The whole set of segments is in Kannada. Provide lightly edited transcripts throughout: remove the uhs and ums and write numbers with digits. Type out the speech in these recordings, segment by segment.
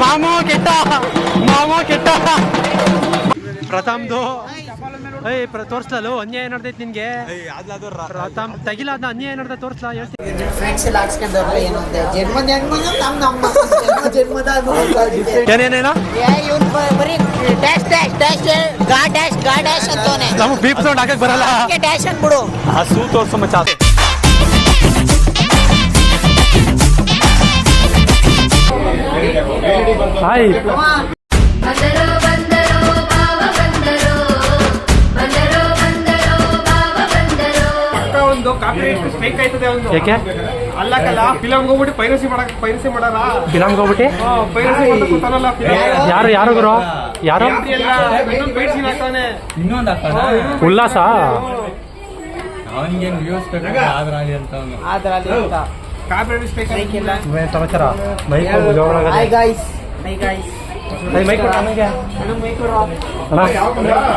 ಮಾಮೋ ಕೆಟ್ಟ ಪ್ರಥಮ್ದು ತೋರಿಸ್ಲಲ್ಲ ಅನ್ಯಾಯ ನಡೆದೈತಿ ನಿನ್ಗೆ. ಪ್ರಥಮ್ ತೆಗಿಲ ಅದ್ನ ಅನ್ಯಾಯ ನಡೆದ ತೋರಿಸ್ಲಾ ಫ್ರೆಂಡ್ಸ್ ಎಲ್ಲ ಹಾಕ್ಸ್ಕೊಂಡವ್ರಲ್ಲ ಏನಂತೆ ಏನೇನೇನ ಬರೀ ಡ್ಯಾಶ್ ಡ್ಯಾಶ್ ಡ್ಯಾಶ್ ಗಾ ಡ್ಯಾಶ್ ಅಂತವನೆ. ನಮ್ಗೆ ಬೀಪ್ ಸೌಂಡ್ ಹಾಕಕ್ ಬರಲ್ಲ. ಡ್ಯಾಶ್ ಅಂದ್ಬಿಡು. ಹಸು ತೋರ್ಸೋ ಮಚ್ಚ. ಹಾಯ್ ಒಂದು ಕಾಪಿರೈಟ್ ಸ್ಟ್ರೈಕ್ ಆಯ್ತದೆ ಒಂದು. ಯಾಕೆ ಅಲ್ಲಕಲ್ಲ ಫಿಲಮ್ಗೆ ಹೋಗ್ಬಿಟ್ಟು ಪೈರಸಿ ಮಾಡಾರ. ಫಿಲಮ್ಗೆ ಹೋಗ್ಬಿಟ್ಟು ಪೈರಸಿ ಮಾಡಕ್ ಕೂತಾರಲ್ಲ. ಯಾರು ಗುರು ಯಾರು ಉಲ್ಲಾಸ ಕಾಪಿರೈಟ್ ಸ್ಟ್ರೈಕ್ ಇಲ್ಲ. ಸಮಾಚಾರ ಮೈಕ್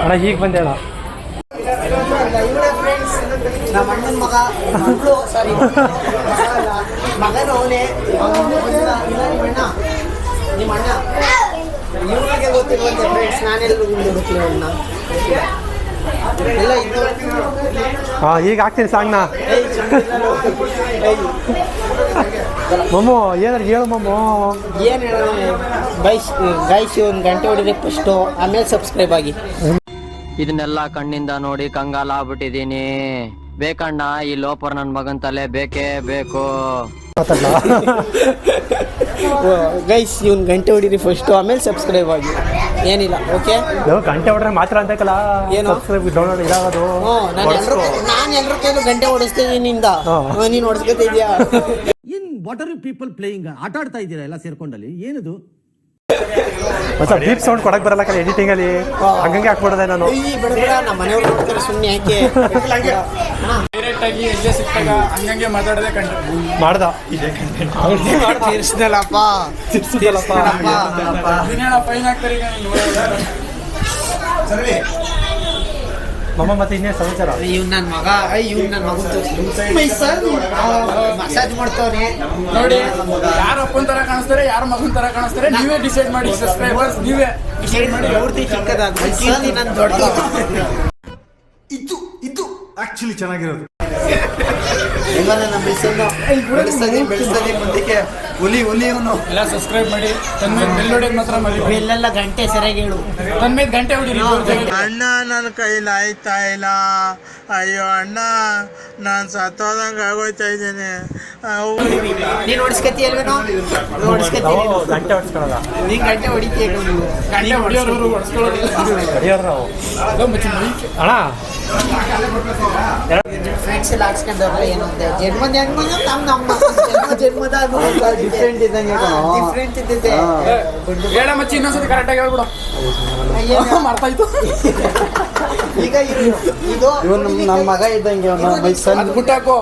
ಅಣ್ಣ ಈಗ ಬಂದೆ ಅಣ್ಣ. ನಮ್ಮ ಅಣ್ಣನ ಮಗಳು ಸಾರಿ ಮಗನ ಅವನೇ ನಿಮ್ಮ ಅಣ್ಣ ಇವ್ರಿಗೆ ಗೊತ್ತಿರುವಂತೆ ಫ್ರೆಂಡ್ಸ್. ನಾನೆಲ್ಲರೂ ಹುಡುಕ್ಲಿ ಅಣ್ಣ ಎಲ್ಲ ಇದು. ಈಗ ಹಾಕ್ತೀನಿ ಸಾಂಗ್ನ. ಮಮ್ಮು ಏನಾರು ಹೇಳು ಮಮ್ಮು. ಏನು ಹೇಳೋಣ ಗೈಸ್ ಒಂದು ಗಂಟೆ ಹೊಡಿದ್ರೆ ಫಸ್ಟು, ಆಮೇಲೆ ಸಬ್ಸ್ಕ್ರೈಬ್ ಆಗಿ. ಇದನ್ನೆಲ್ಲ ಕಣ್ಣಿಂದ ನೋಡಿ ಕಂಗಾಲ ಆಗ್ಬಿಟ್ಟಿದೀನಿ. ಬೇಕಣ್ಣ ಈ ಲೋಪರ್ ನನ್ ಮಗನ್ ತಲೆ ಬೇಕೇ ಬೇಕು. ಗೈಸ್ ಇವ್ನು ಗಂಟೆ ಹೊಡಿರಿ ಫಸ್ಟು, ಆಮೇಲೆ ಸಬ್ಸ್ಕ್ರೈಬ್ ಆಗಿ. ಏನಿಲ್ಲ ಓಕೆ. ಗಂಟೆ ಹೊಡ್ರೆ ಮಾತ್ರ ಅಂತಕ್ಕಲ್ಲ ಏನು ಡೌನ್ಲೋಡ್ ಇದಾಗೋದು. ನಾನು ಎಲ್ಲರ ಕೈಲೂ ಗಂಟೆ ಹೊಡಿಸ್ತೀನಿ ನಿಂದ, ನೀನು ಹೊಡಿಸ್ಕೊತಿದ್ಯಾ? ಏನ್ what are you people playing? ಆಟ ಆಡ್ತಾ ಇದ್ದೀರಾ ಎಲ್ಲ ಸೇರ್ಕೊಂಡಲ್ಲಿ? ಏನಿದು ಬೀಪ್ ಸೌಂಡ್ ಕೊಡಕ್ ಬರಲ್ಲ ಕಲಿ ಎಡಿಟಿಂಗ್ ಅಲ್ಲಿ. ಹಂಗಂಗೆ ಹಾಕ್ಬಿಡದೆ ನಾನು. ನಮ್ಮ ಮನೆಯವ್ರು ನೋಡ್ತಾರೆ ಸುಮ್ಮನೆ ಯಾಕೆ. ಡೈರೆಕ್ಟ್ ಆಗಿ ಎಲ್ಲೇ ಸಿಕ್ತಾಗ ಹಂಗಂಗೆ ಮಾತಾಡದೆ ಮಾಡ್ದ ತೀರ್ಸ್ದಲ್ಲಪ್ಪ ಫೈನ್ ಹಾಕ್ತಾರೆ ಈಗ. ಮಮ್ಮ ಮತ್ತೆ ಇನ್ನೇ ಸಮಾಚಾರ. ಇವ್ನು ನನ್ನ ಮಗ ಮಸಾಜ್ ಮಾಡ್ತವನೆ ನೋಡಿ. ಯಾರು ಅಪ್ಪನ ತರ ಕಾಣಿಸ್ತಾರೆ, ಯಾರು ಮಗನ ತರ ಕಾಣಿಸ್ತಾರೆ, ನೀವೇ ಡಿಸೈಡ್ ಮಾಡಿ. ಸಬ್ಸ್ಕ್ರೈಬರ್ಸ್ ನೀವೇ ಡಿಸೈಡ್ ಮಾಡಿ. ಪೂರ್ತಿ ಚಿಕ್ಕದಾಗಿ ನನ್ನ ದೊಡ್ಡ ಇದು ಆಕ್ಚುಲಿ ಚೆನ್ನಾಗಿರೋದು. ಇವಾಗ ನಮ್ಮ ಬೆಳೆಸ್ತದೆ ಮುಂದಕ್ಕೆ ಹುಲಿ ಇವನು. ಎಲ್ಲ ಸಬ್ಸ್ಕ್ರೈಬ್ ಮಾಡಿ. ತನ್ಮೇಲೆ ಬೆಲ್ ಹೊಡೆಯೋದು ಮಾತ್ರ ಮರಿ. ಬೆಲ್ಲೆಲ್ಲ ಗಂಟೆ ಸರಿಯಾಗಿ ಹೇಳು. ತನ್ಮೇಲೆ ಗಂಟೆ ಹೊಡಿರಿ. ಅಣ್ಣ ನನ್ನ ಕೈಲಿ ಆಯ್ತಾ ಇಲ್ಲ. ಅಯ್ಯೋ ಅಣ್ಣ, ನಾನು ಸತ್ತೋದಂಗೆ ಆಗೋಯ್ತಾ ಇದ್ದೇನೆ. ನೀನು ಹೊಡಿಸ್ಕತಿ ಅಲ್ವೇನೋ? ಹೊಡಿಸ್ಕತಿ. ಗಂಟೆ ಹೊಡ್ಸ್ಕೊಳಲ್ಲ. ನೀನು ಗಂಟೆ ಹೊಡಿತೀಯ. ಗಂಟೆ ಹೊಡಿಯೋರು ಹೊಡ್ಸ್ಕೊಳ್ಳೋದಿಲ್ಲ. ಅಣ್ಣ ಫ್ರೆಂಡ್ಸ್ ಎಲ್ಲ ಹಾಕ್ಸ್ಕೊಂಡವ್ರಲ್ಲ ಏನಂತೆ ಜನ್ಮದ ಡಿಫ್ರೆಂಟ್ ಇದ್ದಂಗೆ. ಡಿಫ್ರೆಂಟ್ ಇದ್ದಿದ್ದೆ ಹೇಳ ಮಚ್ಚಿ ಇನ್ನೊಂದ್ಸತಿ ಕರೆಕ್ಟಾಗಿ ಹೇಳ್ಬಿಡು. ಮಾಡ್ತಾಯಿತ್ತು. ಈಗ ಇದು ನನ್ನ ಮಗ ಇದ್ದಂಗೆ ಅದು ಬಿಟ್ಟಾಕೋ.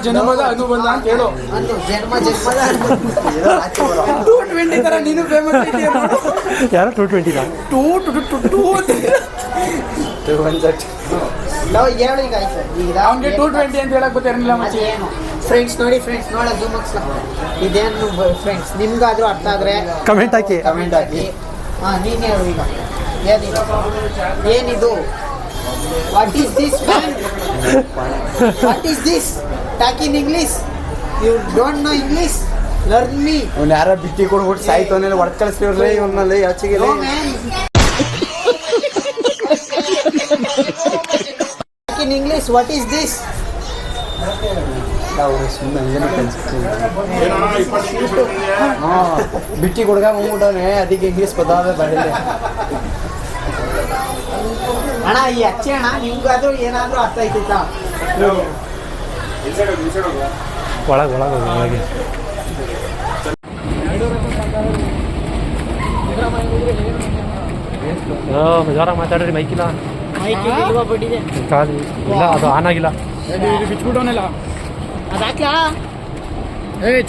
ಜನ್ಮದ ಅನುಬಂಧ ಅಂತ ಹೇಳು. ಜನ್ಮದ 220 ತರ ನೀನು ಫೇಮಸ್ ಇದೆಯಾ? ಯಾರು 220 ಹೇಳು ಈಗ. ಅವ್ನಿಗೆ 220 ಅಂತ ಹೇಳಕ್ ಗೊತ್ತಿರಲಿಲ್ಲ ಮಚ್ಚಿ. ಫ್ರೆಂಡ್ಸ್ ನೋಡಿ, ಫ್ರೆಂಡ್ಸ್ ನೋಡ ಜೂಮ್ ಹಾಕ್ಸ್ಲ. ಇದೇನು ಫ್ರೆಂಡ್ಸ್ ನಿಮ್ಗಾದ್ರೂ ಅರ್ಥ ಆದ್ರೆ ಕಮೆಂಟ್ ಹಾಕಿ. ನೀನು ಹೇಳು ಈಗ. ಏನಿದು? What is this man? What is this? Talk in English. You don't know English? Learn me. ಅವ್ನು ಯಾರ ಬಿಟ್ಟಿ ಕೊಡ್ಬಿಟ್ಟು ಸಾಯ್ತವನೆಲ್ಲ ಹೊಡ್ ಕಳಿಸ್ತಿವ್ರಲ್ಲ ಇವನಲ್ಲಿ ಆಚೆಗೆ. In English, what is this? ಬಿಟ್ಟಿ ಕೊಡ್ಗ ಹೋಗ್ಬಿಟ್ಟವನೆ, ಅದಕ್ಕೆ ಇಂಗ್ಲೀಷ್ ಪದ ಬರಲಿಲ್ಲ. ಅಣ್ಣ ಈ ಅಚ್ಚೆ ಅಣ್ಣ ನಿಮ್ಗಾದ್ರೂ ಏನಾದ್ರೂ ಅರ್ಥ ಆಯ್ತಾ? ಒಳಗೆ ಜೋರ ಮಾತಾಡ್ರಿ. ಮೈಕಿಲ್ಲ ಕಾಲಿ ಇಲ್ಲ, ಅದು ಆನ್ ಆಗಿಲ್ಲ. ಬಿಚ್ಬಿಟ್ಟವನೆಲ್ಲ ಅದಾಕ್ಲಾ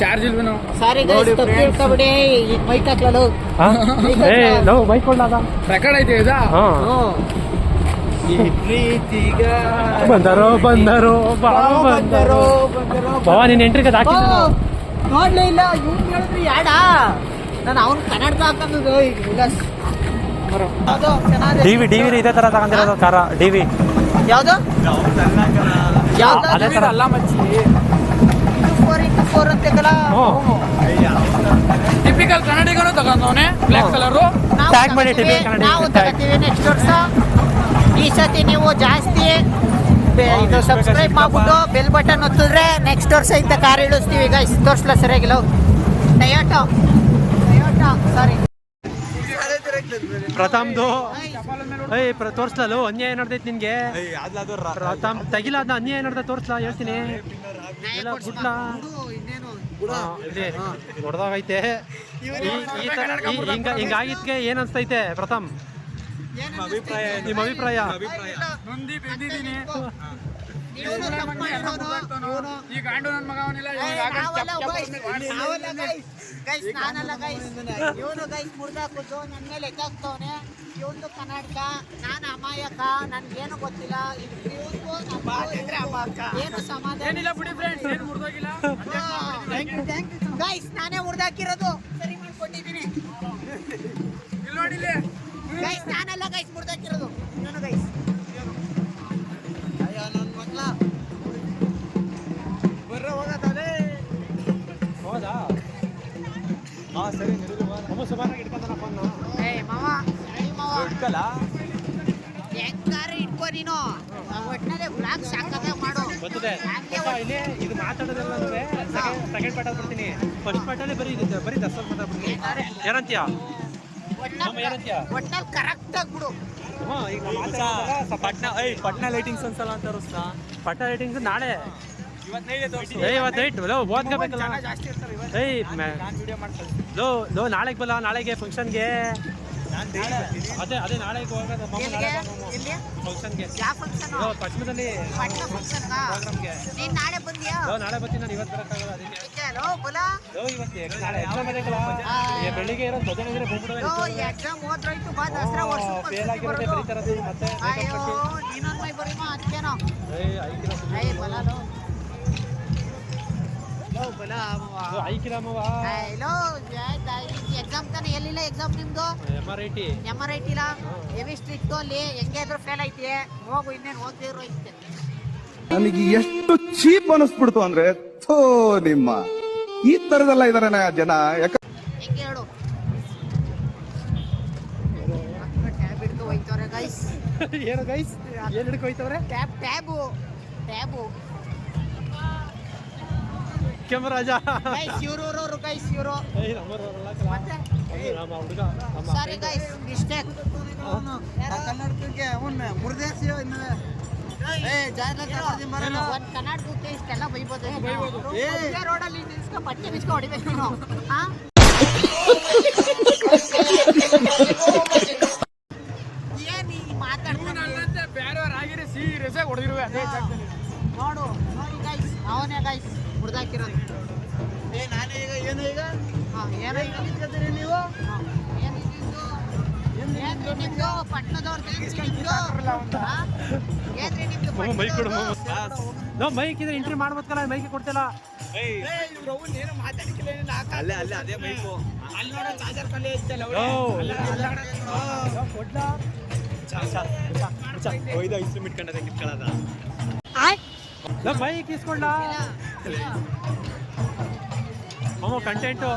ಚಾರ್ಜ್ ಇಲ್ವೇನೋ ಸಾರಿ ಗೈಸ್ ತಪ್ಪು ತಿಳ್ಕೊಬಿಡಿ ಈಗ ಮೈಕ್ ಹಾಕ್ಲಲ್ಲ ಬೈಕ್ ಕೊಳ್ಳಾದ ರೆಕಾರ್ಡ್ ಐತೆ ಇದಾ ಬಂದರು ಬಾವ ನೀನ್ ಎಂಟ್ರಿಗೆ ಹಾಕಿದ್ರು ನೋಡ್ಲೇ ಇಲ್ಲ ಇವ್ನು ಹೇಳಿದ್ರಿ ಯಾಡ ನಾನು ಅವ್ನು ಕನ್ನಡಕ ಹಾಕೊಂಡು ಡಿವಿ ಇದೇ ತರ ತಗೊಂಡಿರೋದು ಕಾರ ಡಿವಿ ಯಾವ್ದು ಅದೇ ತರ ಅಲ್ಲ ಮಚ್ಚಿ 4x4 ಅಂತೆಲ್ಲ ಟಿಪಿಕಲ್ ಕನ್ನಡಿಗನು ತಗೊಂಡವನೆ ಬ್ಲಾಕ್ ಕಲರು ಟ್ಯಾಗ್ ಮಾಡಿ typical ಕನ್ನಡಿ ನಾವು tag. ತಗೋತೀವಿ ನೆಕ್ಸ್ಟ್ ವರ್ಷ ಈ ಸತಿ ನೀವು ಜಾಸ್ತಿ ಇದು ಸಬ್ಸ್ಕ್ರೈಬ್ ಮಾಡ್ಬಿಟ್ಟು ಬೆಲ್ ಬಟನ್ ಒತ್ತಿದ್ರೆ ನೆಕ್ಸ್ಟ್ ವರ್ಷ ಇಂಥ ಕಾರ್ ಇಳಿಸ್ತೀವಿ ಗೈಸ್ ತೋರಿಸ್ಲ ಸರಿಯಾಗಿಲ್ಲ ಟೊಯೋಟೋ ಸಾರಿ ಪ್ರಥಮ್ದು ತೋರ್ಸ್ಲಲ್ಲ ಅನ್ಯಾಯ ನಡ್ದೈತಿ ನಿನ್ಗೆ ಪ್ರಥಮ್ ತಗಿಲಾದ ಅನ್ಯಾಯ ನಡ್ದ ತೋರ್ಸ್ಲಾ ಹೇಳ್ತೀನಿ ಎಲ್ಲ ಗುಡ್ಲಾ ದೊಡ್ಡದಾಗೈತೆ ಹಿಂಗಾಗಿದ್ಕೆ ಏನ್ ಅನ್ಸ್ತೈತೆ ಪ್ರಥಮ್ ನಿಮ್ಮ ಅಭಿಪ್ರಾಯ ನೊಂದಿ ಬೆಂದಿದ್ದೀನಿ ಈ ಗಾಂಡು ನನ್ನ ಮಗ ಅವನಿಲ್ಲ ಇವನು ಗೈಸ್ ಮುರ್ದಾಕುದು ನನ್ನ ಮೇಲೆ ಎತ್ತಾಕ್ತವನೆ ಇವನು ಕನ್ನಡಕ ನಾನು ಅಮಾಯಕ ನನ್ಗೇನು ಗೊತ್ತಿಲ್ಲ ಏನು ಸಮಾಧಾನ ಏನಿಲ್ಲ ಬಿಡಿ ಫ್ರೆಂಡ್ಸ್ ಏನು ಮುರಿದೋಗಿಲ್ಲ ಗೈಸ್ ನಾನೇ ಮುರ್ದಾಕಿರೋದು ಸರಿ ಮಾಡ್ಕೊಂಡಿದ್ದೀನಿ ಇಲ್ಲಿ ನೋಡಿಲ್ಲ ಗೈಸ್ ನಾನಲ್ಲ ಗೈಸ್ ಮುರ್ದಾಕಿರೋದು ಇವನು ಗೈಸ್ ಅಯ್ಯೋ ನನ್ನ ಮಕ್ಳ ಬರ್ರ ಹೋಗತ್ತಲೆ ಹೌದಾ ಸರಿ ಸುಮಾರಾಗಿ ಇಟ್ಕೊಂತಾನ ಫೋನ್ ಏ ಮಾವ ಸರಿ ಮಾವ ಇಟ್ಕಲ್ಲ ಹೆಂಗಾರ ಇಟ್ಕೋ ನೀನು ಒಟ್ಟಿನಲ್ಲಿ ಬ್ಲಾಗ್ ಸಾಕದಾಗ ಮಾಡು ಗೊತ್ತಿದೆ ಇಲ್ಲಿ ಇದು ಮಾತಾಡೋದೆಲ್ಲ ಸೆಕೆಂಡ್ ಪಾಠ ಬರ್ತೀನಿ ಫಸ್ಟ್ ಪಾಠಲ್ಲೇ ಬರೀ ದಸ ಮಾತಾಡ್ಬಿಡ್ತೀನಿ ಏನಂತೀಯ ಏನಂತೀಯ ಒಟ್ಟಿನಲ್ಲಿ ಕರೆಕ್ಟ್ ಆಗ್ಬಿಡು ಪಟ್ನಾ ಲೈಟಿಂಗ್ಸ್ ಅನ್ಸಲ್ಲ ಅಂತ ತೋರಿಸ್ತಾ ಪಟ್ನಾ ಲೈಟಿಂಗ್ಸ್ ನಾಳೆ ಇವತ್ತು ಓದ್ಕೋಬೇಕಲ್ಲ ಲೋ ನಾಳೆಗೆ ಬಲ್ಲ ನಾಳೆಗೆ ಫಂಕ್ಷನ್ಗೆ ಅದೇ ನಾಳೆಗೆ ಹೋಗೋದು ಫಂಕ್ಷನ್ಗೆ ಯಾವ ಫಂಕ್ಷನ್ ಪಶ್ಚಿಮದಲ್ಲಿ ಪಟ್ನ ಫಂಕ್ಷನ್ ಪ್ರೋಗ್ರಾಮ್ಗೆ ನೀನ್ ನಾಳೆ ಬಂದಿಯಾ ನಾಳೆ ಬರ್ತೀನಿ ನಾನು ಇವತ್ತು ಬರೋಕ್ಕಾಗಲ್ಲ ಅದಕ್ಕೆ ಲೋ ಬುಲ ಇವತ್ತು ನಾಳೆ ಎಕ್ಸಾಮ್ ಅದಕ್ಕಲ್ಲ ಬೆಳಿಗ್ಗೆ ಇರೋದು ಭಜನೆ ಇದ್ರೆ ಲೋ ಎಕ್ಸಾಮ್ ಓದ್ರೈತು ಬಾ ದಸರಾ ವರ್ಷ ಫೇಲ್ ಆಗಿರೋದೇ ಬರೀತಾರದು ಮತ್ತೆ ಅಯ್ಯೋ ನೀನೊಂದು ಮೈ ಬರೀ ಅದಕ್ಕೇನೋ ಏಯ್ ಬಲ ಲೋ ಬಲ ಐಕಿರಾಮವ ಲೋ ಎಕ್ಸಾಮ್ ತಾನೆ ಎಲ್ಲಿಲ್ಲ ಎಕ್ಸಾಮ್ ನಿಮ್ದು MRIT ಇಲ್ಲ ಹೆವಿ ಸ್ಟ್ರಿಕ್ಟ್ ಅಲ್ಲಿ ಹೆಂಗೆ ಇದ್ರು ಫೇಲ್ ಐತಿ ಹೋಗು ಇನ್ನೇನು ಓದ್ತಿದ್ರು ಐತೆ ನನಗೆ ಎಷ್ಟು ಚೀಪ್ ಅನಿಸ್ಬಿಡ್ತು ಅಂದ್ರೆ ಥೋ ನಿಮ್ಮ ಈ ತರದೆಲ್ಲ ಇದಾರೆ ಜನ ಹೆಂಗೆ ಹೇಳು ಟ್ಯಾಬ್ ಹಿಡ್ಕೊ ಹೋಯ್ತವ್ರೆ ಗೈಸ್ ಏನು ಗೈಸ್ ಏನು ಹಿಡ್ಕೋಯ್ತವ್ರೆ ಟ್ಯಾಬು ಕೆಮರಾಜ ಗೈಸ್ ಇವರು ಗೈಸ್ ಇವರು ಮತ್ತೆ ಸಾರಿ ಗೈಸ್ ಮಿಸ್ಟೇಕ್ ಕನ್ನಡಕ್ಕೆ ಅವನು ಮುರ್ದೇಶ್ ಒಂದು ಕನ್ನಡಕ್ಕೆ ಇಷ್ಟೆಲ್ಲ ಬೈಬೋದು ರೋಡಲ್ಲಿ ನಿಲ್ಸ್ಕೊ ಬಟ್ಟೆ ನಿಲ್ಸ್ಕೊ ಹೊಡಿಬೇಕು ನೀನು ಏನು ಮಾತಾಡ್ತಾನೆ ಬೇರೆಯವ್ರಾಗಿರಿ ಸೀರಿಯಸ್ ಆಗಿ ಹೊಡೆದಿರುವೆ ಅದೇ ನೋಡಿ ಗೈಸ್ ಅವನೇ ಗೈಸ್ ಮುರ್ದಾಕಿರೋದು ನಾನೇ ಈಗ ಏನು ಈಗ ಏನೋ ಈಗ ನಿಂತ್ಕೊತೀರಿ ನೀವು ಏನ್ರಿ ನಿಮ್ದು ಪಟ್ಟಣದವ್ರದ್ದು ಏನ್ರಿ ನಿಮ್ದು ಮೈಕ್ ಕೊಡು ನಾವು ಮೈಕ್ ಇದ್ರೆ ಎಂಟ್ರಿ ಮಾಡ್ಬೇಕಲ್ಲ ಮೈಕ್ ಕೊಡ್ತಿಲ್ಲ ಏನು ಮಾತಾಡಿಕಿಲ್ಲ ಅಲ್ಲೇ ಅದೇ ಮೈಕು ಅಲ್ಲಿ ನೋಡೋ ಚಾರ್ಜರ್ ಕಲೆ ಇತ್ತಲ್ಲ ಮೈಕ್ ಇಸ್ಕೊಂಡ ಕಂಟೆಂಟು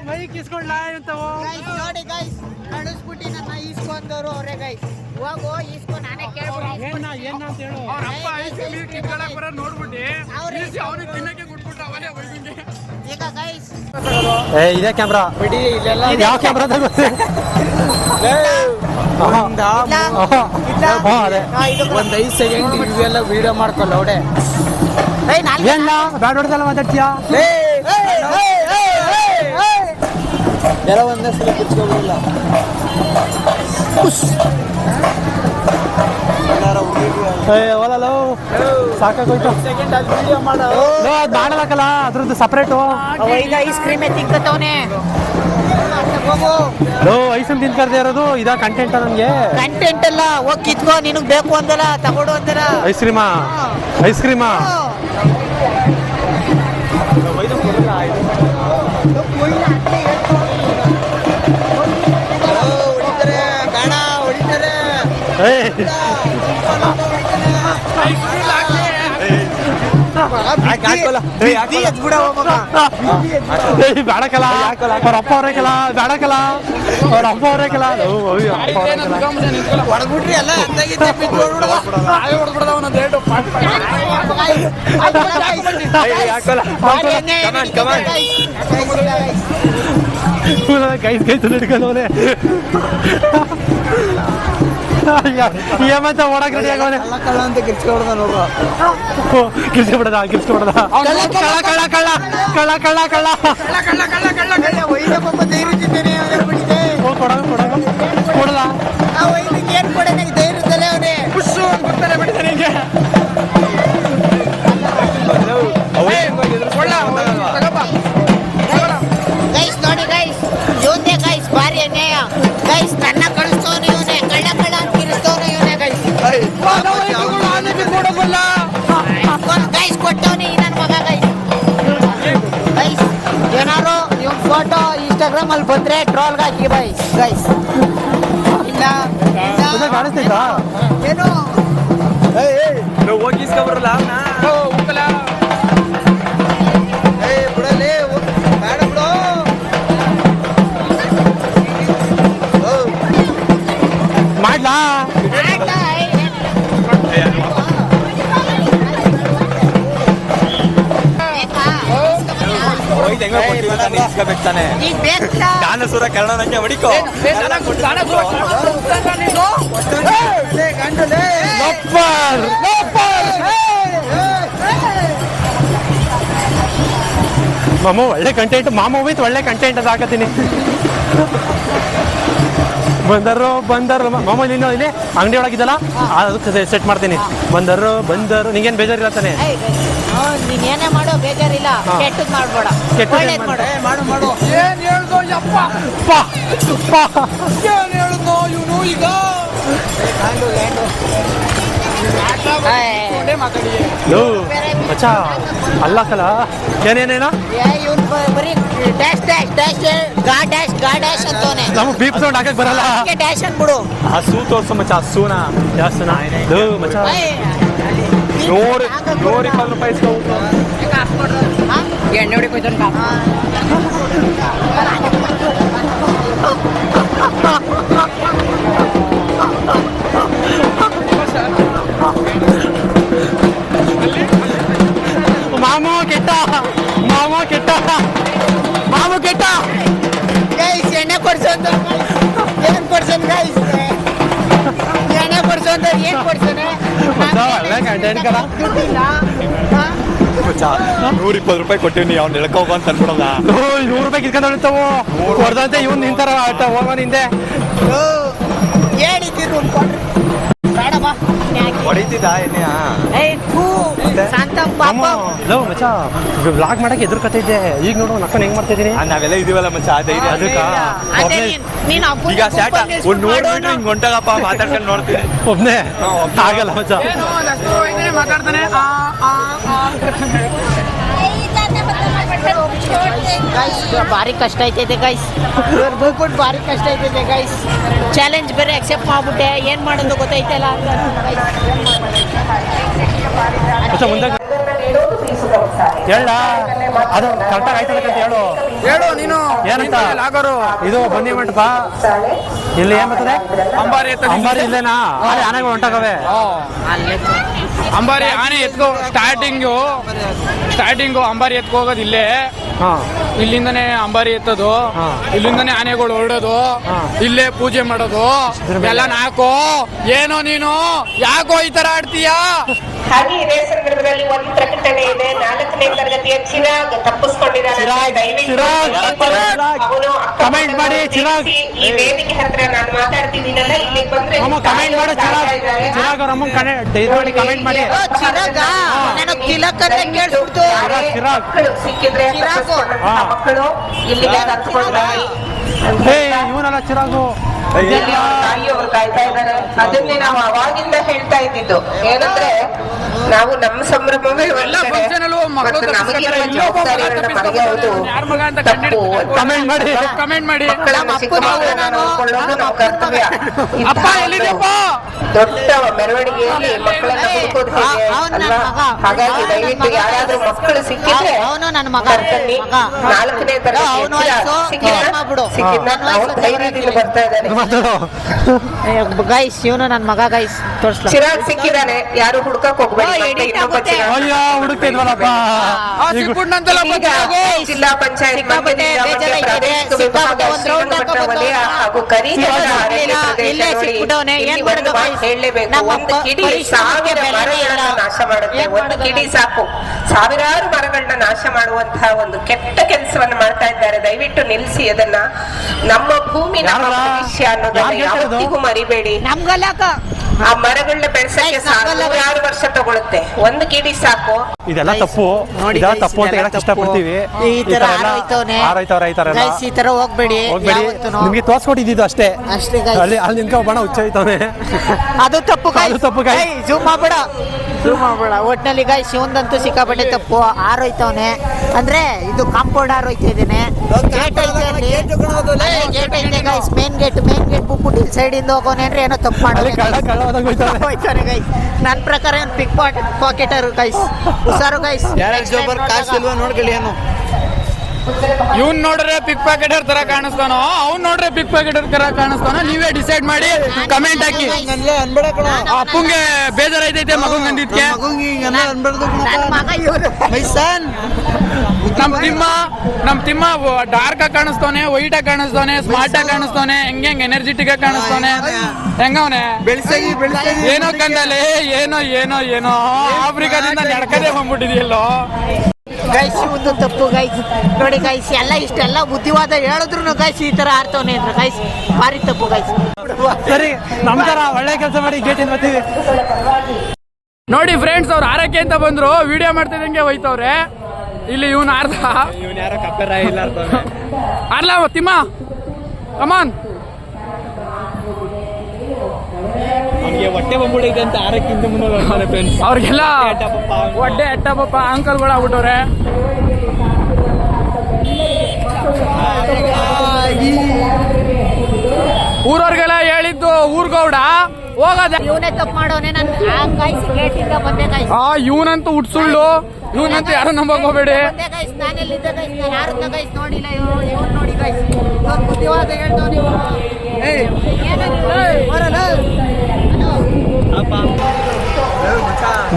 ಮೈಕ್ ಇಸ್ಕೊಂಡ್ಲಾ ಅಂತವು ನೋಡಿ ಗೈಸ್ ಕಳಿಸ್ಬಿಟ್ಟು ನನ್ನ ಈಸ್ಕೊಂಡವ್ರು ಅವರೇ ಗೈಸ್ ಹೋಗು ಈಸ್ಕೊ ನಾನೇ ಕೇಳ್ಬಿಟ್ಟು ಏನ ಅಂತ ಹೇಳು ಅಪ್ಪ ಐಸ್ ಕ್ರೀಮ್ ಕಿತ್ಕೊಳಕ್ ಬರೋ ನೋಡ್ಬಿಟ್ಟು ಅವ್ನಿಗೆ ತಿನ್ನಕ್ಕೆ ಕೊಟ್ಬಿಟ್ಟು ಅವನೇ ಬೈದಂಗೆ ಈಗ ಗೈಸ್ ಇದೇ ಕ್ಯಾಮ್ರಾ ಬಿಡಿ ಇಲ್ಲೆಲ್ಲ ಯಾವ ಕ್ಯಾಮ್ರಾ ಒಂದ್ 5 ಸೆಕೆಂಡ್ ಇವೆಲ್ಲ ವಿಡಿಯೋ ಮಾಡ್ಕೊಳ್ಳ ಅವಡೆ ಏನ ಬ್ಯಾಡ್ ಹೊಡೆದಲ್ಲ ಮಾತಾಡ್ತೀಯಾ ಎಲ್ಲ ಒಂದೇ ಸಲ ಕಿರ್ಚ್ಕೊಬಿಡಲ್ಲ. ಸಾಕಾಗೋಯ್ತು. ವಿಡಿಯೋ ಮಾಡೋ ಅದು ಮಾಡಬೇಕಲ್ಲ, ಅದ್ರದ್ದು ಸಪ್ರೇಟು. ಈಗ ಐಸ್ ಕ್ರೀಮೇ ತಿಂಕತ್ತವನೆ. ಐಸ್ ಕ್ರೀಮ್ ತಿನ್ಕರ್ದೆ ಇರೋದು ಇದಾ ಕಂಟೆಂಟ್ ನನಗೆ. ಕಂಟೆಂಟ್ ಅಲ್ಲ, ಹೋಗಿ ಕಿತ್ಕೋ, ನಿನಗ್ ಬೇಕು ಅಂದಲ್ಲ ತಗೊಡು ಅಂದಲ್ಲ. ಐಸ್ ಕ್ರೀಮಾ ಬೇಡಕಲ್ಲ, ಅವ್ರ ಅಪ್ಪ ಅವರೇಕಲ್ಲ, ಬೇಡಕಲ್ಲ, ಅವ್ರ ಅಪ್ಪ ಅವರೇಕಲ್ಲ. ಹೊಡೆದ್ಬಿಟ್ರಿ ಎಲ್ಲ ಗೈಸ್ ಹಿಡ್ಕೊಂಡವನೆ ಏಮಂತ ಓಡಕ್ ರೆಡಿ ಆಗವನೆ. ಅಂತ ಕಿರ್ಚ್ಕೊಬಿಡ್ದ ನೋಡ್ರ. ಕಿರ್ಸ್ಬಿಡದ ಕೊಡಲ್ಲ. ಏನ್ ಕೊಡೆ ಧೈರ್ಯದಲ್ಲೇ ಅವನೇ. ಗೈಸ್ ನೋಡಿ ಗೈಸ್, ಇವನೇ ಗೈಸ್ ಭಾರಿ ಅನ್ಯಾಯ ಗೈಸ್. ನನ್ನ ಕಳಿಸ್ತವನು ಇವನೇ, ಕಳ್ಳ ಅಂತ ಕಿರಿಸ್ತವನು ಇವನೇ ಗೈಸ್. ಗೈಸ್ ಕೊಟ್ಟವನೇ ಈ ನನ್ನ ಮಗ ಗೈಸ್. ಗೈಸ್ ಏನಾರು ಇವ್ನ ಫೋಟೋ ಇನ್ಸ್ಟಾಗ್ರಾಮ್ ಅಲ್ಲಿ ಬಂದ್ರೆ ಟ್ರೋಲ್ಗೆ ಹಾಕಿ ಗೈಸ್. ಇಲ್ಲ ಕಾಣಿಸ್ತೈತಾ ಏನು ಹೋಗಿ ಇಸ್ಕೊಬರಲ್ಲ ಬಿಡಲೇ ಬೇಡ ಬಿಡು. ಮಾಡ್ಲಾ? ಇಸ್ಕೋಬೇಕಾನೆ ಈಗ ಬೇಕಾ? ಗಾನಸುರ ಕರ್ಣ ನಂಗೆ ಹೊಡಿಕೋ. ಮಾಮ ಒಳ್ಳೆ ಕಂಟೆಂಟ್, ಮಾಮ ಹೋಯ್ತು ಒಳ್ಳೆ ಕಂಟೆಂಟ್ ಅದು ಹಾಕತ್ತೀನಿ. ಬಂದರು ಮಾಮ ನೀನು ಇಲ್ಲಿ ಅಂಗಡಿ ಒಳಗಿದ್ದಲ್ಲ, ಅದಕ್ಕೆ ಸೆಟ್ ಮಾಡ್ತೀನಿ. ಬಂದರು ನಿಂಗೇನು ಬೇಜಾರಿಲ್ಲ ತಾನೆ? ನೀನ್ ಏನೇ ಮಾಡೋ ಬೇಜಾರಿಲ್ಲ, ಕೆಟ್ಟದ್ ಮಾಡ್ಬೇಡ, ಒಳ್ಳೇದ್ ಮಾಡು. ಮಾಡು ಏನ್ ಹೇಳ್ದೋ ಯಪ್ಪ, ಏನ್ ಹೇಳ್ದೋ ಇವನು ಈಗ. ಮಚ್ಚಾ ಅಲ್ಲಕಲ್ಲ ಏನೇನೇನ ಇವ್ನು ಬರೀ ಡ್ಯಾಶ್ ಡ್ಯಾಶ್ ಡ್ಯಾಶ್ ಗಾಡ್ಯಾಶ್ ಅಂತವನೆ. ನಮಗೆ ಬೀಪ್ ಸೌಂಡ್ ಹಾಕಕ್ ಬರಲ್ಲ. ಡ್ಯಾಶ್ ಅಂದ್ಬಿಡು. ಹಸು ತೋರ್ಸು ಮಚ್ಚ, ಹಸುನ ಜಾಸ್ತಿನ ಮಚ್ಚ. 120 ರೂಪಾಯಿ ಎಣ್ಣೆ ಹೊಡಿಕೋಯ್ತು. ಮಾಮು ಕೆಟ್ಟ ಗೈಸ್ ಎಣ್ಣೆ ಕೊಡ್ಸು ಅಂತ ಏನ್ ಕೊಡ್ಸೋನ್ ಗೈಸ್? ಎಣ್ಣೆ ಕೊಡ್ಸು ಅಂತ ಏನ್ ಕೊಡ್ಸೋನೆ? ಒಳ್ಳೆ ಕಂಟೆಂಟ್ ಕಲ. ದುಡ್ಡಿಲ್ಲ. 120 ರೂಪಾಯಿ ಕೊಟ್ಟಿವ್ನಿ, ಅವ್ನು ಎಳ್ಕೋಗ ಅಂತ ಅನ್ಬಿಡೋದ. 100 ರೂಪಾಯಿ ಕಿತ್ಕೊಂಡು ಹೊಡಿತಾವು ಹೊಡೆದಂತೆ ಇವ್ನು ನಿಂತಾರ ಹೋಗೋ ನಿಂದೆ ಹೇಳಿದ್ರು ಬೇಡ ಬಾ. ಹೊಡಿತಿದ್ದ ಎಣ್ಣೆಯ ಮಚ್ಚ ವ್ಲಾಗ್ ಮಾಡಕ್ಕೆ ಎದುರು ಕತೆ ಇದ್ದೆ. ಈಗ ನೋಡು ನಕ್ಕನ್ ಹೆಂಗ್ ಮಾಡ್ತಾ ಇದೀನಿ. ನಾವೆಲ್ಲ ಇದೀವಲ್ಲ ಮಚ್ಚ, ಅದಕ್ಕೆ ಈಗ ಸ್ಯಾಟ ಒಂದು ನೋಡ್ಬಿಟ್ರೆ ಹಿಂಗ್ ಹೊಂಟಾಗಪ್ಪ ಮಾತಾಡ್ಕೊಂಡು ನೋಡ್ತೀನಿ. ಒಬ್ನೇ ಆಗಲ್ಲ ಮಚ್ಚ. ಮಾತಾಡ್ತಾನೆ ಗೈಸ್ ಭಾರಿ ಕಷ್ಟ ಐತೈತೆ ಗೈಸ್, ಹೋಗ್ಬಿಟ್ಟು ಭಾರಿ ಕಷ್ಟ ಐತೈತೆ ಗೈಸ್. ಚಾಲೆಂಜ್ ಬೇರೆ ಅಕ್ಸೆಪ್ಟ್ ಮಾಡ್ಬಿಟ್ಟೆ, ಏನ್ ಮಾಡೋದು ಗೊತ್ತೈತಲ್ಲ ಅಂತ ಮುಂದೆ ಹೇಳ ಅದು ಕರೆಕ್ಟಾಗಿ ಆಯ್ತದಕ್ಕಂತ ಹೇಳು ನೀನು ಏನಂತ. ಇದು ಬನ್ನಿ ಮಂಟಪ ಇಲ್ಲಿ ಏನ್ ಬರ್ತದೆ? ಅಂಬಾರಿ ಇಲ್ಲೇನಾ? ಆನೆಗಳು ಹೊಂಟಾಗವೆ. ಅಂಬಾರಿ ಆನೆ ಎತ್ಕೋ ಸ್ಟಾರ್ಟಿಂಗು ಅಂಬಾರಿ ಎತ್ಕೋ ಹೋಗೋದು ಇಲ್ಲೇ. ಇಲ್ಲಿಂದನೇ ಅಂಬಾರಿ ಎತ್ತೋದು, ಇಲ್ಲಿಂದನೇ ಆನೆಗಳು ಹೊರಡೋದು, ಇಲ್ಲೇ ಪೂಜೆ ಮಾಡೋದು ಎಲ್ಲ. ನಾಕೋ ಏನೋ ನೀನು ಯಾಕೋ ಈ ತರ ಆಡ್ತೀಯಾ? ಹಾಗೆ ಇದೇ ಸಂದರ್ಭದಲ್ಲಿ ಒಂದು ಪ್ರಕಟಣೆ ಇದೆ. 4ನೇ ತರಗತಿಯ ಚಿರಾಗ್ ತಪ್ಪಿಸ್ಕೊಂಡಿದ್ದಾರೆ. ಅವನು ಕಮೆಂಟ್ ಮಾಡಿ ಚಿರಾಗ್. ಈ ವೇದಿಕೆ ಹತ್ರ ನಾನು ಮಾತಾಡ್ತಿದ್ದೀನಲ್ಲ, ಇಲ್ಲಿಗೆ ಬಂದ್ರೆ ಕಮೆಂಟ್ ಮಾಡಿ ಚಿರಾಗ್ ಅವ್ರ ಅಮ್ಮನ್ ಕಮೆಂಟ್ ಮಾಡಿ. ನಾನು ತಿಲಕ್ ಅಂತ ಕೇಳಿಸ್ಬಿಡ್ತು. ಮಕ್ಕಳು ಸಿಕ್ಕಿದ್ರೆ ಮಕ್ಕಳು ಇಲ್ಲಿಗೆ ಹತ್ಕೊಳ್ತಾರೆ. ಇವನಲ್ಲ ಚಿರಾಗು, ತಾಯಿಯವರು ಕಾಯ್ತಾ ಇದ್ದಾರೆ. ಅದನ್ನೇ ನಾವು ಅವಾಗಿಂದ ಹೇಳ್ತಾ ಇದ್ದಿದ್ದು ಏನಂದ್ರೆ, ನಾವು ನಮ್ಮ ಸಂಭ್ರಮವೇ ಕಮೆಂಟ್ ಮಾಡಿ. ದೊಡ್ಡ ಮೆರವಣಿಗೆಯಲ್ಲಿ ಮಕ್ಕಳನ್ನ ಹುಡುಕೋದು ಹೇಗೆ ಅಲ್ವಾ? ಹಾಗಾಗಿ ದಯವಿಟ್ಟು ಯಾರಾದ್ರೂ ಮಕ್ಕಳು ಸಿಕ್ಕಿದ್ರೆ ಕರ್ತನ್ನಿ. 4ನೇ ತರಗತಿ ಧೈರ್ಯದಿಂದ ಬರ್ತಾ ಇದ್ದಾನೆ. ಗೈಸ್ ಇವನು ನನ್ನ ಮಗ ಗೈಸ್ ತೋರಿಸ್ಲ. ಚಿರಾಗ್ ಸಿಕ್ಕಿದಾನೆ, ಯಾರು ಹುಡ್ಕಕ್ ಹೋಗ್ಬೇಡಿ. ಜಿಲ್ಲಾ ಪಂಚಾಯತ್ ಹಾಗೂ ಹೇಳಲೇಬೇಕು. ಒಂದು ಕಿಡಿ 1000 ಮರಗಳನ್ನ ನಾಶ ಮಾಡುತ್ತೆ. ಒಂದು ಕಿಡಿ ಸಾಕು ಸಾವಿರಾರು ಮರಗಳನ್ನ ನಾಶ ಮಾಡುವಂತಹ ಒಂದು ಕೆಟ್ಟ ಕೆಲಸವನ್ನು ಮಾಡ್ತಾ ಇದ್ದಾರೆ. ದಯವಿಟ್ಟು ನಿಲ್ಲಿಸಿ ಅದನ್ನ. ನಮ್ಮ ಭೂಮಿ ನಮ್ಮ ಭವಿಷ್ಯ ಅನ್ನೋದನ್ನ ಯಾವತ್ತಿಗೂ ಮರಿಬೇಡಿ. ಆ ಮರಗಳನ್ನ ಬೆಳೆಸಕ್ಕೆ 1000 ವರ್ಷ ತಗೊಳುತ್ತೆ. ಒಂದು ಕಿಡಿ ಸಾಕು. ಇದೆಲ್ಲ ತಪ್ಪು ತಪ್ಪು ಅಂತ ಹೇಳಕ್ ಇಷ್ಟಪಡ್ತೀವಿ. ಈ ತರ ಈ ತರ ಹೋಗ್ಬೇಡಿ. ನಿಮ್ಗೆ ತೋರ್ಸ್ಕೊಟ್ಟಿದ್ದು ಅಷ್ಟೇ. ಅಲ್ಲಿ ನಿನ್ಕ ಬಣ ಹುಚ್ಚೈತವನೆ. ಅದು ತಪ್ಪು ಜೂಮ್ ಮಾಡ್ಬೇಡ. ಒಟ್ನಲ್ಲಿ ಗಾಯ್ಸ್ ಇವಂದಂತೂ ಸಿಕ್ಕಾಪಟ್ಟೆ ತಪ್ಪು. ಆರೋಯ್ತವನೆ ಅಂದ್ರೆ ಇದು ಕಾಂಪೌಂಡ್ ಆರೋಯ್ತಾ ಇದ್ದೇನೆ. ಗೇಟ್ ಐತೆ ಗೈಸ್, ಮೇನ್ ಗೇಟ್ ಬಿಟ್ಬಿಟ್ಟು ಸೈಡ್ ಇಂದ ಹೋಗೋನೆ ಅಂದ್ರೆ ಏನೋ ತಪ್ಪು ಮಾಡೋನೆ ಗೈಸ್. ನನ್ನ ಪ್ರಕಾರ ಏನು ಪಿಕ್ ಪಾಕೆಟರ್ ಗೈಸ್. ಹುಷಾರು ಗೈಸ್. ನೋಡ್ಕೊಳ್ಳಿ ಏನು ಇವ್ನ್ ನೋಡ್ರೆ ಪಿಕ್ ಪಾಕೆಟರ್ ತರ ಕಾಣಿಸ್ತಾನೋ, ಅವ್ನ್ ನೋಡ್ರೆ ಪಿಕ್ ಪಾಕೆಟರ್ ತರ ಕಾಣಿಸ್ತಾನೋ, ನೀವೇ ಡಿಸೈಡ್ ಮಾಡಿ ಕಮೆಂಟ್ ಹಾಕಿ. ಅಪ್ಪಂಗೆ ಬೇಜಾರೈತೈತೆ ಮಗಂಗ್ ಅಂದಿದ್ಕೆ. ನಮ್ ತಿಮ್ಮ ಡಾರ್ಕ್ ಆಗಿ ಕಾಣಿಸ್ತಾನೆ, ವೈಟ್ ಆಗಿ ಕಾಣಿಸ್ತಾನೆ, ಸ್ಮಾರ್ಟ್ ಆಗಿ ಕಾಣಿಸ್ತಾನೆ, ಹೆಂಗೆ ಎನರ್ಜೆಟಿಕ್ ಆಗಿ ಕಾಣಿಸ್ತಾನೆ. ಹೆಂಗವನೆ ಏನೋ ಕಂಡಲೆ ಏನೋ ಆಫ್ರಿಕಾದಿಂದ ನಡ್ಕದೆ ಬಂದ್ಬಿಟ್ಟಿದೆಯಲ್ಲೋ ಗೈಸ್. ಒಂದು ತಪ್ಪು ಗೈಸ್. ನೋಡಿ ಗೈಸ್, ಇಷ್ಟೆಲ್ಲ ಬುದ್ಧಿವಾದ ಹೇಳಿದ್ರು ಗೈಸ್ ಈ ತರ ಆಡ್ತವನೆ ಅಂದ್ರೆ ಗೈಸ್ ಭಾರಿ ತಪ್ಪು ಗೈಸ್. ಸರಿ, ನಮ್ ತರ ಒಳ್ಳೆ ಕೆಲಸ ಮಾಡಿ ಗೇಟ್ ಇಂದ ಬರ್ತೀವಿ. ನೋಡಿ ಫ್ರೆಂಡ್ಸ್, ಅವ್ರು ಆರಕ್ಕೆ ಅಂತ ಬಂದ್ರು, ವಿಡಿಯೋ ಮಾಡ್ತಿದ್ದಂಗೆ ಹೋಯ್ತವ್ರೆ. ಇಲ್ಲಿ ಇವನ್ ಆರ್ದ ಆರ್ಲ ತಿಮ್ಮ ಕಮಾನ್. ಹೊಟ್ಟೆ ಬಂದ್ಬಿಡೈತೆ ಅಂತ ಆರಕ್ಕಿಂತ ಮುಂದೆ ಅವ್ರಿಗೆಲ್ಲ ಒಡ್ಡೆ ಅಟ್ಟಪ್ಪ ಅಂಕಲ್ಗಳು ಆಗ್ಬಿಟ್ಟವ್ರೆ. ಊರವ್ರಿಗೆಲ್ಲ ಹೇಳಿದ್ದು ಊರ್ಗೌಡ ಹೋಗೋದ. ಇವನೇ ತಪ್ಪು ಮಾಡೋನೆ. ಇವನಂತೂ ಹುಟ್ಸುಳ್ಳು, ಇವನಂತೂ ಯಾರು ನಂಬಕ್ ಹೋಗ್ಬೇಡಿ. ನೋಡಿಲ್ಲ ಇವನು ನೋಡಿ ಗೈಸ್, ಬುದ್ಧಿವಾದ ಹೇಳ್ತಾವ ನೀವು.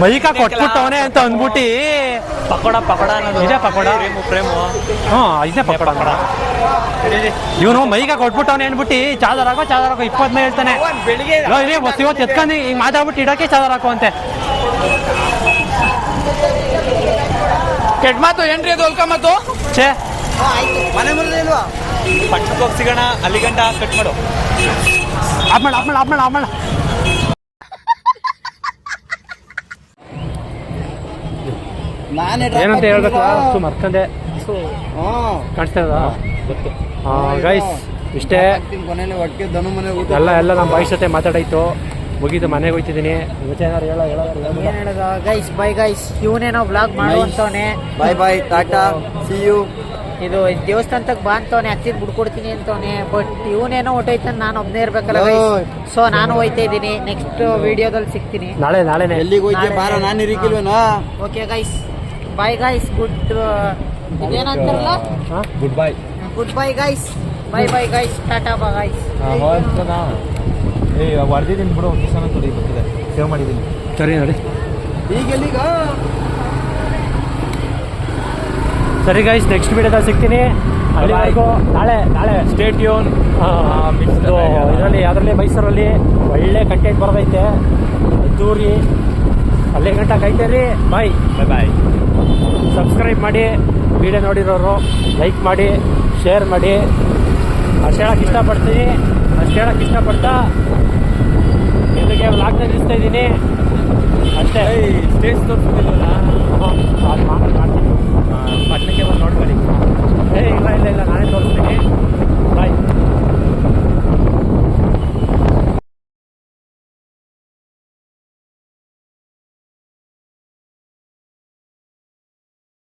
ಮೈಕ ಕೊಟ್ಬಿಟ್ಟವನೆ ಅಂತ ಅಂದ್ಬಿಟ್ಟು ಪಕೋಡ ಇದೇ ಪಕೋಡ ಪ್ರೇಮು. ಇದೇ ಪಕೋಡ. ಇವನು ಮೈಕ ಕೊಟ್ಬಿಟ್ಟವನೆ ಅನ್ಬಿಟ್ಟು ಚಾದರ್ ಹಾಕೋ 20 ಹೇಳ್ತಾನೆ. ಇವತ್ತು ಎತ್ಕೊಂಡು ಹಿಂಗ್ ಮಾತಾಡ್ಬಿಟ್ಟು ಇಡಕ್ಕೆ ಚಾದರ್ ಹಾಕೋ ಅಂತೆ. ಕೆಟ್ಟ ಮಾತು ಏನ್ರಿ ಅದು ಹೊಲ್ಕ ಮಾತು. ಛೇ, ಮನೆ ಮುಂದೆ ಇಲ್ವಾ? ಪಟ್ಟಕ್ಕೆ ಹೋಗಿ ಸಿಗೋಣ, ಅಲ್ಲಿ ಗಂಟ ಕಟ್ ಮಾಡು. ಆಮೇಲೆ ಏನಂತ ಹೇಳ್ಬೇಕು ಮರ್ಕಂದೆ ಕಾಣಿಸ್ತಾ ಇದ. ಗೈಸ್ ಇಷ್ಟೇ, ಎಲ್ಲ ನಮ್ಮ ಬಾಯ್ ಜೊತೆ ಮಾತಾಡಾಯ್ತು, ಮುಗಿದು ಮನೆಗೆ ಹೋಗ್ತಿದ್ದೀನಿ. Guys bye guys. ಇವನೇನೋ ಬ್ಲಾಗ್ ಮಾಡುವಂತವನೆ. Bye tata see you. ಇದು ದೇವಸ್ಥಾನಕ್ಕೆ ಬಾ ಅಂತವನೆ, ಹತ್ತಿದ್ ಬಿಡ್ಕೊಡ್ತೀನಿ ಅಂತವನೆ. ಬಟ್ ಇವನೇನೋ ಹೊಟ್ಟೋಯ್ತಾನೆ, ನಾನು ಒಬ್ಬನೇ ಇರ್ಬೇಕಲ್ಲ ಗೈಸ್. ಸೊ ನಾನು ಹೋಯ್ತಾ ಇದ್ದೀನಿ. ನೆಕ್ಸ್ಟ್ ವಿಡಿಯೋದಲ್ಲಿ ಸಿಗ್ತೀನಿ. ನಾಳೆ ಎಲ್ಲಿಗೆ ಹೋಯ್ತು ಬಾರ, ನಾನು ಇರಿಕಿಲ್ವೇನೋ. Okay guys, bye guys. ಇದೇನಂತಾರಲ್ಲ, good bye guys. Bye guys, tata ಬಾ ಗೈಸ್. ಹೊಡೆದಿದ್ದೀನಿ ಬಿಡು, ಕಿಸಾನ ತೊಡಿ ಬರ್ತಿದೆ, ಸೇವ್ ಮಾಡಿದ್ದೀನಿ. ಸರಿ ನೋಡಿ, ಈಗ ಎಲ್ಲಿಗ? ಸರಿ ಗೈಸ್, ನೆಕ್ಸ್ಟ್ ವಿಡಿಯೋದಲ್ಲಿ ಸಿಗ್ತೀನಿ. ಅಲ್ಲಿವರೆಗೂ ನಾಳೆ ಸ್ಟೇಟ್ ಟ್ಯೂನ್. ಇದರಲ್ಲಿ ಯಾವುದರಲ್ಲಿ ಮೈಸೂರಲ್ಲಿ ಒಳ್ಳೆ ಕಂಟೆಂಟ್ ಬರೋದೈತೆ. ಅದ್ದೂರಿ ಅಲ್ಲೇ ಗಂಟ ಕೈತೇರಿ. ಬಾಯ್ ಬಾಯ್. ಸಬ್ಸ್ಕ್ರೈಬ್ ಮಾಡಿ, ವಿಡಿಯೋ ನೋಡಿರೋರು ಲೈಕ್ ಮಾಡಿ, ಶೇರ್ ಮಾಡಿ. ಅಷ್ಟು ಹೇಳಕ್ಕೆ ಇಷ್ಟಪಡ್ತಾ ಇಲ್ಲಿಗೆ ವ್ಲಾಗ್ನ ನಿಲ್ಲಿಸ್ತಾ ಇದ್ದೀನಿ ಅಷ್ಟೇ. ಸ್ಟೇಜ್ ತೋರಿಸ್ತೀನಿ.